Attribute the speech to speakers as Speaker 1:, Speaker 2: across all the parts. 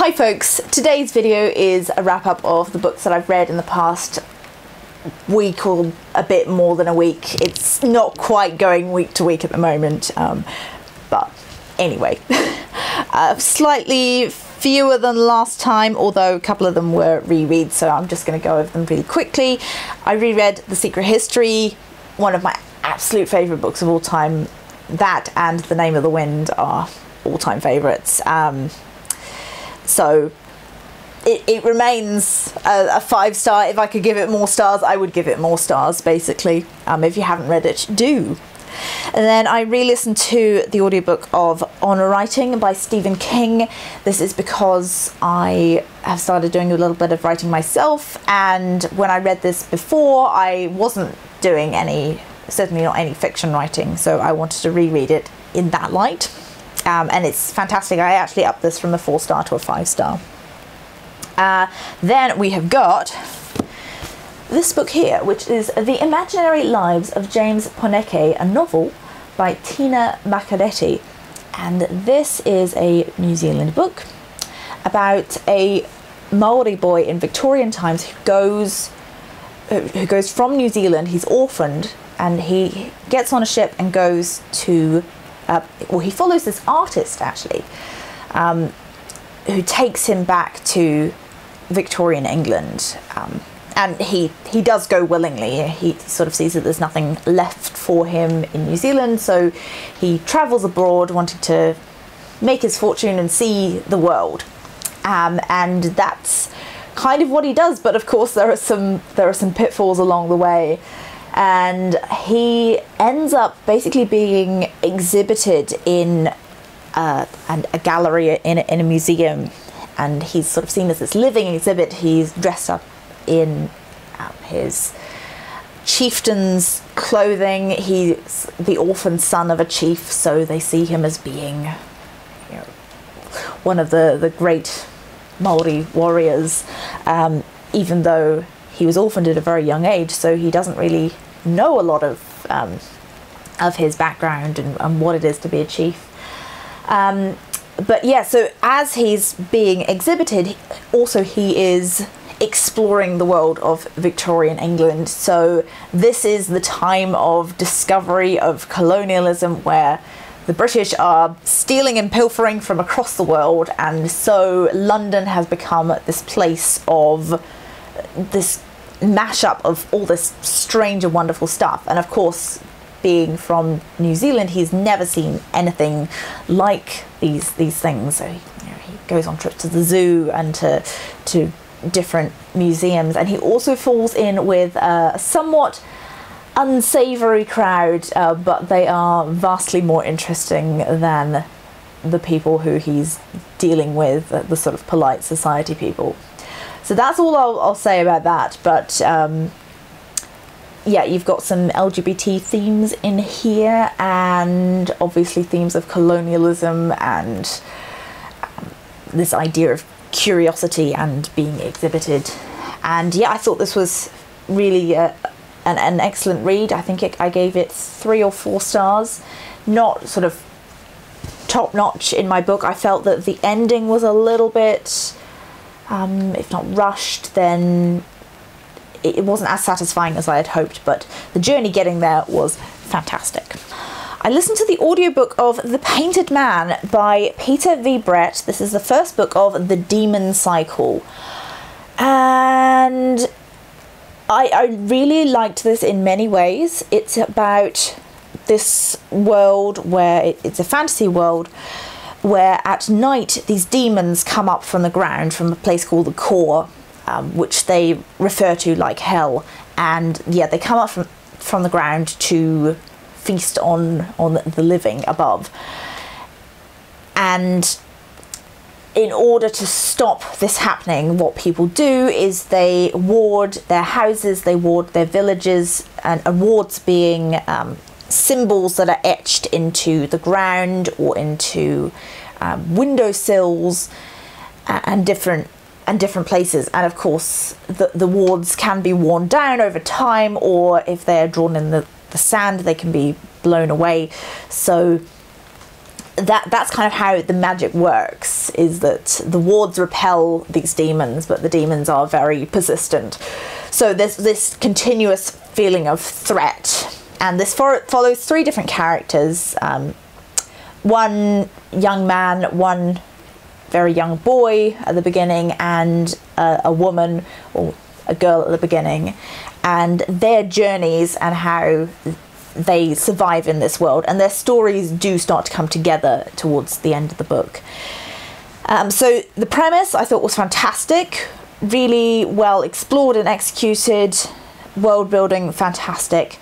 Speaker 1: Hi folks, today's video is a wrap up of the books that I've read in the past week or a bit more than a week. It's not quite going week to week at the moment, but anyway, slightly fewer than last time, although a couple of them were rereads, so I'm just going to go over them really quickly. I reread The Secret History, one of my absolute favourite books of all time. That and The Name of the Wind are all-time favourites. So it remains a 5-star. If I could give it more stars, I would give it more stars, basically. If you haven't read it, do. And then I re-listened to the audiobook of Honor Writing by Stephen King. This is because I have started doing a little bit of writing myself, and when I read this before, I wasn't doing any, certainly not any fiction writing, so I wanted to reread it in that light. And it's fantastic. I actually upped this from a 4-star to a 5-star. Then we have got this book here, which is The Imaginary Lives of James Poneke, a novel by Tina Macaretti. And this is a New Zealand book about a Maori boy in Victorian times who goes from New Zealand. He's orphaned, and he gets on a ship and goes to well, he follows this artist actually, who takes him back to Victorian England, and he does go willingly. He sort of sees that there's nothing left for him in New Zealand, so he travels abroad wanting to make his fortune and see the world, and that's kind of what he does. But of course there are some pitfalls along the way. And he ends up basically being exhibited in a gallery in a museum, and he's sort of seen as this living exhibit. He's dressed up in his chieftain's clothing. He's the orphan son of a chief, so they see him as being, you know, one of the great Maori warriors, even though he was orphaned at a very young age, so he doesn't really know a lot of his background and what it is to be a chief. But yeah, so as he's being exhibited, also he is exploring the world of Victorian England. So this is the time of discovery of colonialism, where the British are stealing and pilfering from across the world, and so London has become this place of this mashup of all this strange and wonderful stuff. And of course, being from New Zealand, he's never seen anything like these things. So he goes on trips to the zoo and to different museums, and he also falls in with a somewhat unsavory crowd, but they are vastly more interesting than the people who he's dealing with, the sort of polite society people. So that's all I'll say about that. But yeah, you've got some LGBT themes in here, and obviously themes of colonialism and this idea of curiosity and being exhibited. And yeah, I thought this was really an excellent read. I think I gave it 3 or 4 stars. Not sort of top notch in my book. I felt that the ending was a little bit, if not rushed, then it wasn't as satisfying as I had hoped, but the journey getting there was fantastic. I listened to the audiobook of The Painted Man by Peter V. Brett. This is the first book of the Demon Cycle, and I really liked this in many ways. It's about this world where it's a fantasy world where at night these demons come up from the ground from a place called the Core, which they refer to like hell. And yeah, they come up from the ground to feast on the living above. And in order to stop this happening, what people do is they ward their houses, they ward their villages, and wards being symbols that are etched into the ground or into windowsills and different places. And of course the wards can be worn down over time, or if they're drawn in the sand, they can be blown away. So that's kind of how the magic works, is that the wards repel these demons, but the demons are very persistent. So there's this continuous feeling of threat, and this follows 3 different characters. One young man, one very young boy at the beginning, and a woman or a girl at the beginning, and their journeys and how they survive in this world, and their stories do start to come together towards the end of the book. So the premise I thought was fantastic, really well explored and executed, world building fantastic.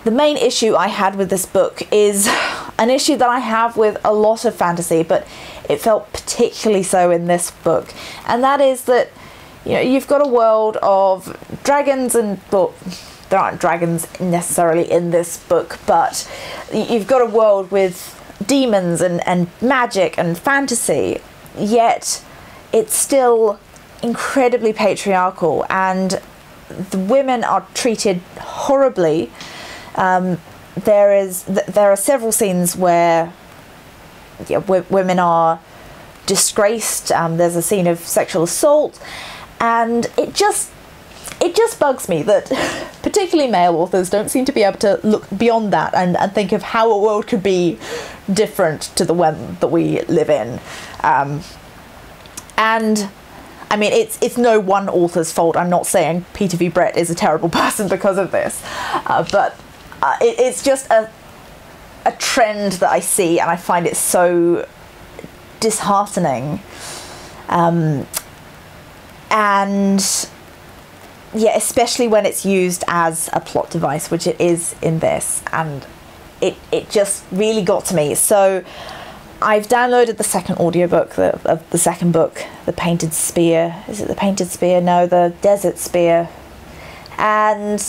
Speaker 1: The main issue I had with this book is an issue that I have with a lot of fantasy, but it felt particularly so in this book, and that is that, you know, you've got a world of dragons, and, well, there aren't dragons necessarily in this book, but you've got a world with demons and magic and fantasy, yet it's still incredibly patriarchal, and the women are treated horribly. There are several scenes where women are disgraced. There's a scene of sexual assault, and it just bugs me that particularly male authors don't seem to be able to look beyond that and think of how a world could be different to the one that we live in. And I mean, it's no one author's fault. I'm not saying Peter V. Brett is a terrible person because of this, but it's just a trend that I see, and I find it so disheartening. And yeah, especially when it's used as a plot device, which it is in this, and it just really got to me. So I've downloaded the second audiobook of the second book, The Painted Spear. Is it The Painted Spear? No, The Desert Spear. And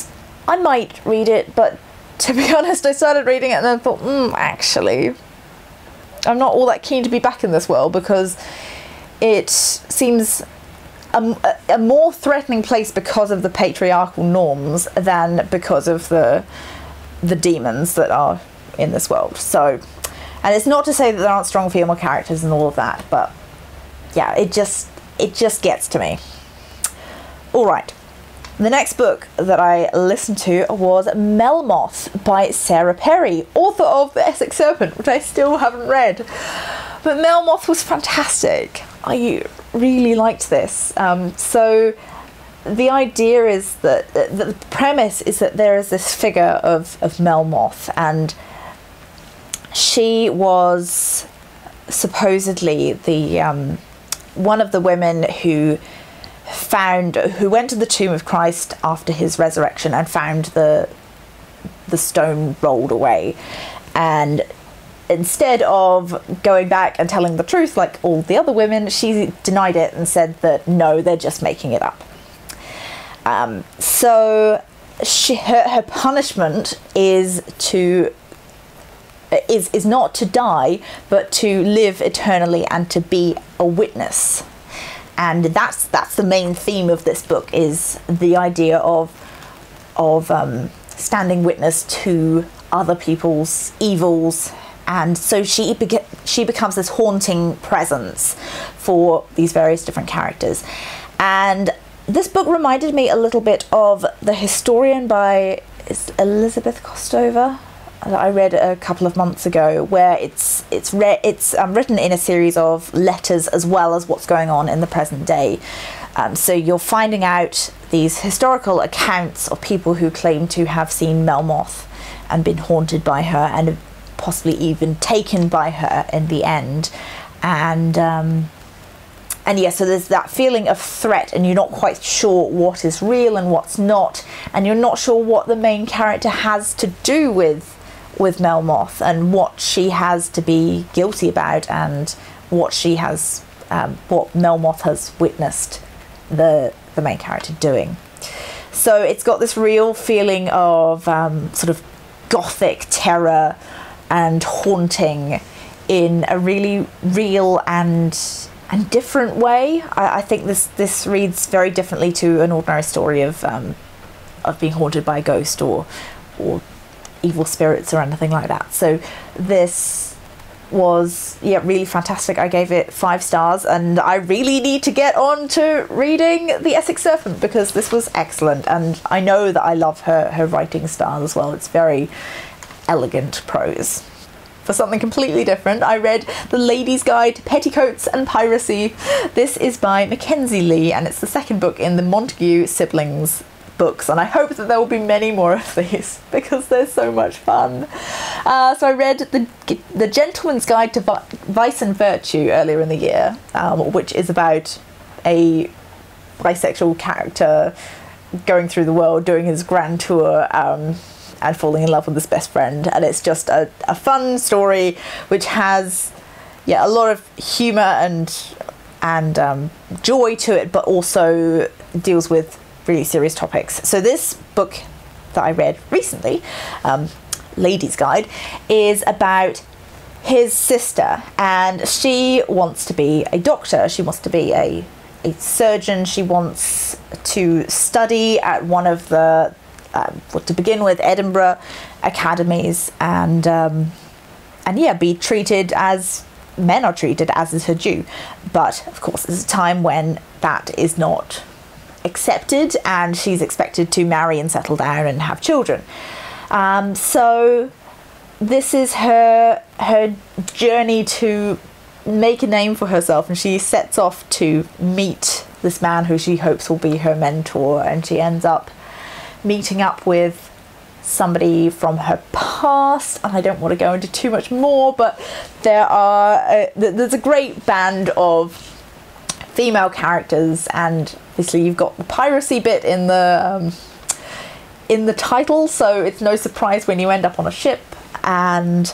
Speaker 1: I might read it, but to be honest, I started reading it and then thought, actually, I'm not all that keen to be back in this world, because it seems a more threatening place because of the patriarchal norms than because of the demons that are in this world. So, and it's not to say that there aren't strong female characters and all of that, but yeah, it just gets to me. All right. The next book that I listened to was Melmoth by Sarah Perry, author of The Essex Serpent, which I still haven't read. But Melmoth was fantastic. I really liked this. So the idea is that the premise is that there is this figure of Melmoth, and she was supposedly the one of the women who went to the tomb of Christ after his resurrection and found the stone rolled away, and instead of going back and telling the truth like all the other women, she denied it and said that no, they're just making it up. So her punishment is not to die, but to live eternally and to be a witness. And that's the main theme of this book, is the idea of standing witness to other people's evils. And so she becomes this haunting presence for these various different characters. And this book reminded me a little bit of The Historian by Elizabeth Kostova, that I read a couple of months ago, where it's written in a series of letters as well as what's going on in the present day. So you're finding out these historical accounts of people who claim to have seen Melmoth and been haunted by her, and possibly even taken by her in the end. And yeah, so there's that feeling of threat, and you're not quite sure what is real and what's not, and you're not sure what the main character has to do with Melmoth, and what she has to be guilty about, and what what Melmoth has witnessed the main character doing. So it's got this real feeling of sort of gothic terror and haunting in a really real and different way. I think this reads very differently to an ordinary story of being haunted by a ghost or evil spirits or anything like that. So this was really fantastic. I gave it 5 stars, and I really need to get on to reading The Essex Serpent because this was excellent, and I know that I love her writing style as well. It's very elegant prose. For something completely different, I read The Lady's Guide to Petticoats and Piracy. This is by Mackenzie Lee, and it's the second book in the Montague siblings books, and I hope that there will be many more of these because they're so much fun. So I read the Gentleman's Guide to Vice and Virtue earlier in the year, which is about a bisexual character going through the world doing his grand tour and falling in love with his best friend, and it's just a fun story which has a lot of humour and joy to it, but also deals with really serious topics. So this book that I read recently, Lady's Guide, is about his sister, and she wants to be a doctor. She wants to be a surgeon. She wants to study at one of the to begin with Edinburgh academies, and be treated as men are treated, as is her due. But of course there's a time when that is not accepted, and she's expected to marry and settle down and have children. So this is her journey to make a name for herself, and she sets off to meet this man who she hopes will be her mentor, and she ends up meeting up with somebody from her past, and I don't want to go into too much more, but there's a great band of female characters, and obviously you've got the piracy bit in the title, so it's no surprise when you end up on a ship. And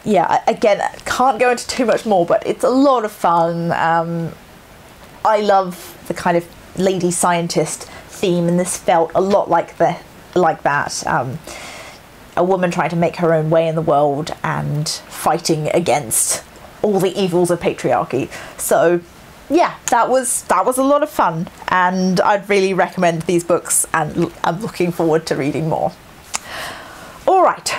Speaker 1: again, can't go into too much more, but it's a lot of fun. I love the kind of lady scientist theme, and this felt a lot like that. A woman trying to make her own way in the world and fighting against all the evils of patriarchy. So that was a lot of fun, and I'd really recommend these books, and I'm looking forward to reading more. All right,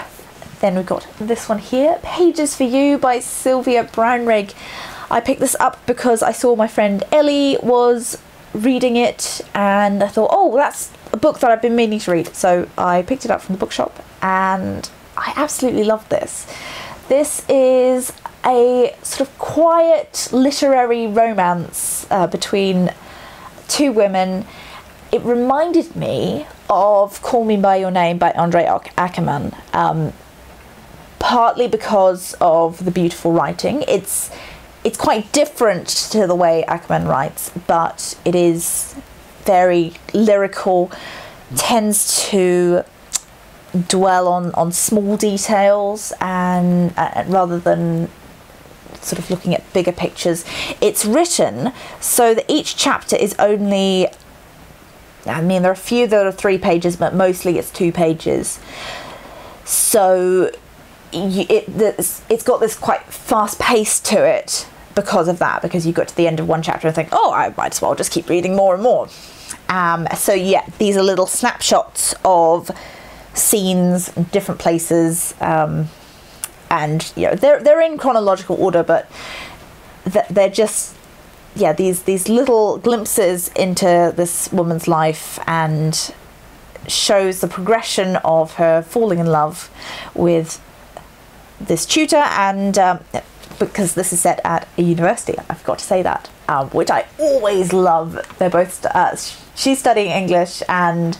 Speaker 1: then we've got this one here, Pages for You by Sylvia Brownrigg. I picked this up because I saw my friend Ellie was reading it, and I thought, oh, that's a book that I've been meaning to read. So I picked it up from the bookshop, and I absolutely love this. This is a sort of quiet literary romance between 2 women. It reminded me of Call Me By Your Name by Andre Ackerman, partly because of the beautiful writing. It's quite different to the way Ackerman writes, but it is very lyrical, tends to dwell on small details, and rather than sort of looking at bigger pictures. It's written so that each chapter is only, I mean, there are a few that are 3 pages, but mostly it's 2 pages. So it's got this quite fast pace to it because of that, because you got to the end of one chapter and think, oh, I might as well just keep reading more and more. So these are little snapshots of scenes in different places, and they're in chronological order, but they're just these little glimpses into this woman's life, and shows the progression of her falling in love with this tutor, and because this is set at a university, I forgot to say that, which I always love. They're both she's studying English, and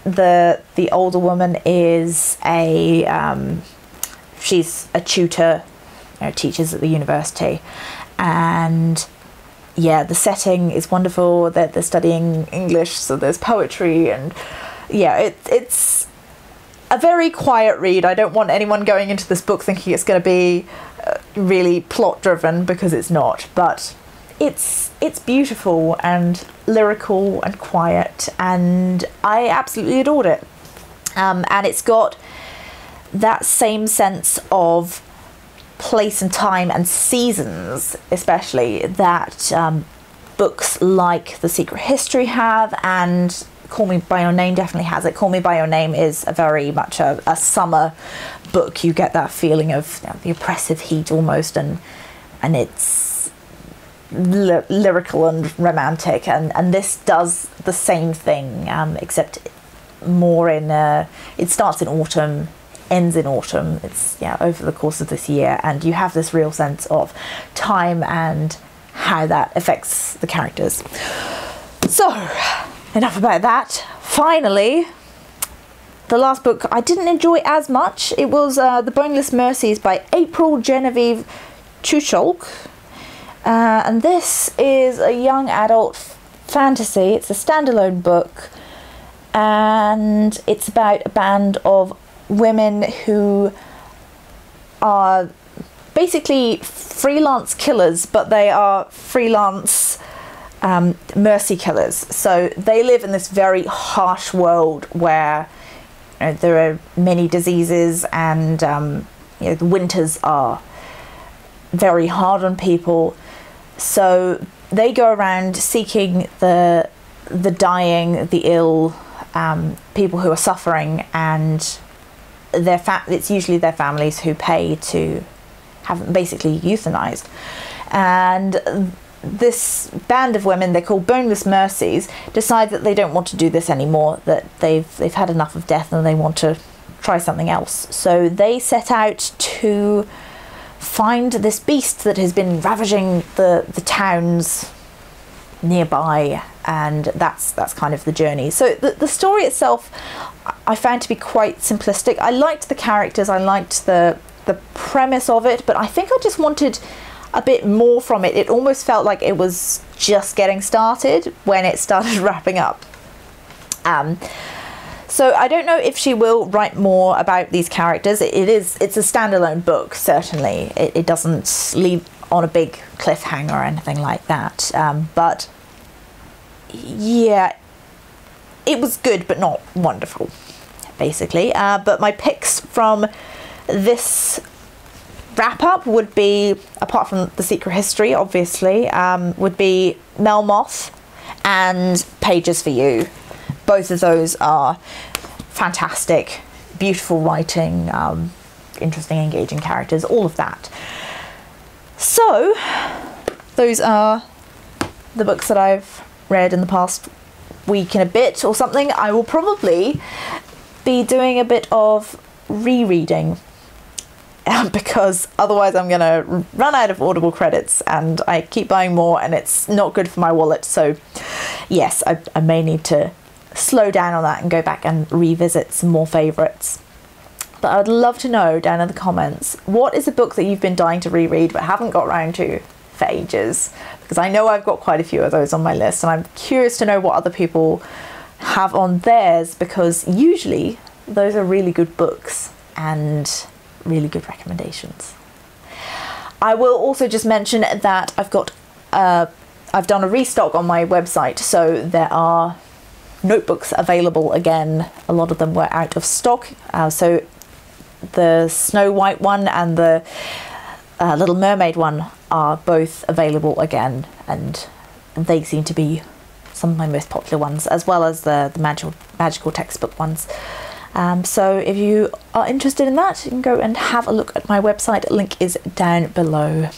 Speaker 1: the older woman is she's a tutor, teaches at the university, and the setting is wonderful. They're studying English, so there's poetry, and it's a very quiet read. I don't want anyone going into this book thinking it's going to be really plot driven, because it's not, but it's beautiful and lyrical and quiet, and I absolutely adored it. And it's got that same sense of place and time and seasons, especially, that books like The Secret History have, and Call Me By Your Name definitely has it. Call Me By Your Name is a very much a summer book. You get that feeling of, you know, the oppressive heat almost, and it's lyrical and romantic, and this does the same thing, except more in it starts in autumn, ends in autumn. It's, yeah, over the course of this year, and you have this real sense of time and how that affects the characters. So enough about that. Finally, the last book I didn't enjoy as much. It was The Boneless Mercies by April Genevieve Chucholk. And this is a young adult fantasy. It's a standalone book, and it's about a band of women who are basically freelance killers, but they are freelance mercy killers. So they live in this very harsh world where, you know, there are many diseases, and you know, the winters are very hard on people. So they go around seeking the dying, the ill, people who are suffering, and it's usually their families who pay to have them basically euthanized. And this band of women, they're called Boneless Mercies, decide that they don't want to do this anymore, that they've had enough of death and they want to try something else. So they set out to find this beast that has been ravaging the towns nearby, and that's kind of the journey. So the story itself I found to be quite simplistic. I liked the characters, I liked the premise of it, but I think I just wanted a bit more from it. It almost felt like it was just getting started when it started wrapping up. So I don't know if she will write more about these characters. It's a standalone book, certainly. It doesn't leave on a big cliffhanger or anything like that. But yeah, it was good, but not wonderful, basically. But my picks from this wrap up would be, apart from The Secret History, obviously, would be Melmoth and Pages for You. Both of those are fantastic, beautiful writing, interesting, engaging characters, all of that. So those are the books that I've read in the past week and a bit or something. I will probably be doing a bit of rereading, because otherwise I'm going to run out of Audible credits, and I keep buying more and it's not good for my wallet. So yes, I may need to slow down on that and go back and revisit some more favourites. But I'd love to know down in the comments, what is a book that you've been dying to reread but haven't got round to for ages? Because I know I've got quite a few of those on my list, and I'm curious to know what other people have on theirs, because usually those are really good books and really good recommendations. I will also just mention that I've done a restock on my website, so there are notebooks available again. A lot of them were out of stock, so the Snow White one and the Little Mermaid one are both available again, and they seem to be some of my most popular ones, as well as the magical textbook ones. So if you are interested in that, you can go and have a look at my website. Link is down below.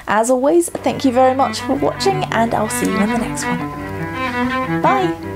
Speaker 1: As always, thank you very much for watching, and I'll see you in the next one. Bye!